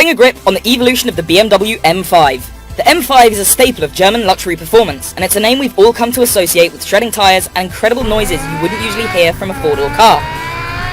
Getting a grip on the evolution of the BMW M5. The M5 is a staple of German luxury performance, and it's a name we've all come to associate with shredding tyres and incredible noises you wouldn't usually hear from a four-door car.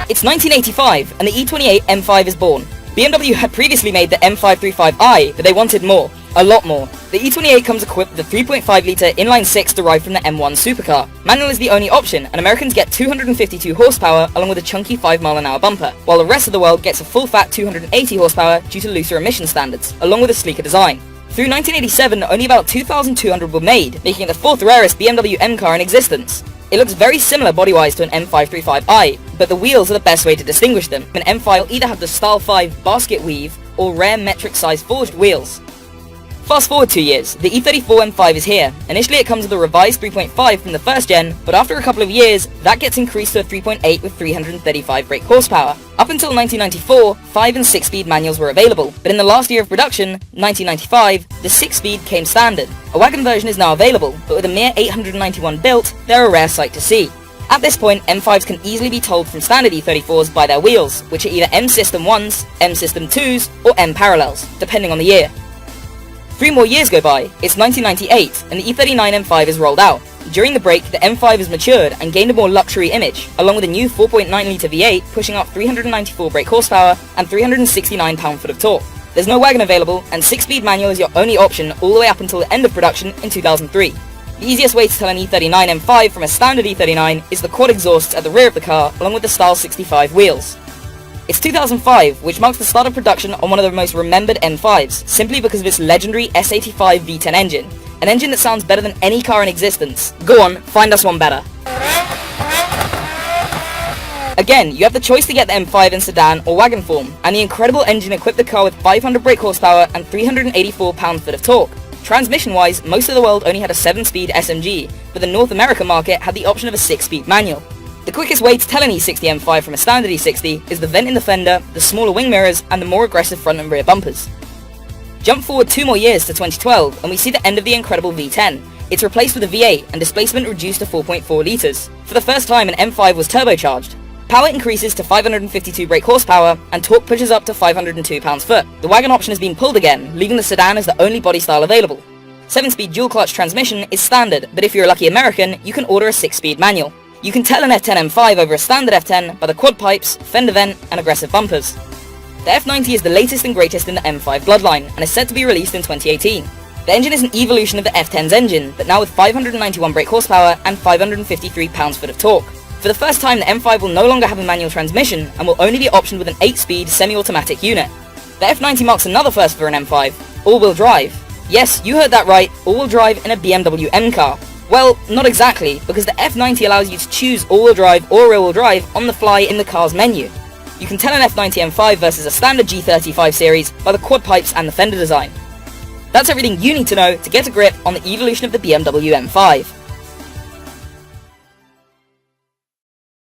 It's 1985, and the E28 M5 is born. BMW had previously made the M535i, but they wanted more. A lot more. The E28 comes equipped with a 3.5-litre inline-six derived from the M1 supercar. Manual is the only option, and Americans get 252 horsepower along with a chunky 5-mile-an-hour bumper, while the rest of the world gets a full-fat 280 horsepower due to looser emission standards, along with a sleeker design. Through 1987, only about 2,200 were made, making it the fourth rarest BMW M car in existence. It looks very similar body-wise to an M535i, but the wheels are the best way to distinguish them. An M5 will either have the Style 5 basket weave or rare metric-sized forged wheels. Fast forward 2 years, the E34 M5 is here. Initially it comes with a revised 3.5 from the first gen, but after a couple of years, that gets increased to a 3.8 with 335 brake horsepower. Up until 1994, 5 and 6-speed manuals were available, but in the last year of production, 1995, the 6-speed came standard. A wagon version is now available, but with a mere 891 built, they're a rare sight to see. At this point, M5s can easily be told from standard E34s by their wheels, which are either M System 1s, M System 2s, or M Parallels, depending on the year. 3 more years go by, it's 1998, and the E39 M5 is rolled out. During the break, the M5 has matured and gained a more luxury image, along with a new 4.9-litre V8 pushing out 394 brake horsepower and 369 pound-foot of torque. There's no wagon available, and 6-speed manual is your only option all the way up until the end of production in 2003. The easiest way to tell an E39 M5 from a standard E39 is the quad exhausts at the rear of the car, along with the Style 65 wheels. It's 2005, which marks the start of production on one of the most remembered M5s, simply because of its legendary S85 V10 engine, an engine that sounds better than any car in existence. Go on, find us one better. Again, you have the choice to get the M5 in sedan or wagon form, and the incredible engine equipped the car with 500 brake horsepower and 384 pound-foot of torque. Transmission-wise, most of the world only had a 7-speed SMG, but the North America market had the option of a 6-speed manual. The quickest way to tell an E60 M5 from a standard E60 is the vent in the fender, the smaller wing mirrors, and the more aggressive front and rear bumpers. Jump forward 2 more years to 2012, and we see the end of the incredible V10. It's replaced with a V8, and displacement reduced to 4.4 litres. For the first time, an M5 was turbocharged. Power increases to 552 brake horsepower, and torque pushes up to 502 pounds-foot. The wagon option has been pulled again, leaving the sedan as the only body style available. 7-speed dual-clutch transmission is standard, but if you're a lucky American, you can order a 6-speed manual. You can tell an F10 M5 over a standard F10 by the quad pipes, fender vent, and aggressive bumpers. The F90 is the latest and greatest in the M5 bloodline, and is set to be released in 2018. The engine is an evolution of the F10's engine, but now with 591 brake horsepower and 553 pounds-foot of torque. For the first time, the M5 will no longer have a manual transmission, and will only be optioned with an 8-speed semi-automatic unit. The F90 marks another first for an M5, all-wheel drive. Yes, you heard that right, all-wheel drive in a BMW M car. Well, not exactly, because the F90 allows you to choose all-wheel drive or rear-wheel drive on the fly in the car's menu. You can tell an F90 M5 versus a standard G35 series by the quad pipes and the fender design. That's everything you need to know to get a grip on the evolution of the BMW M5.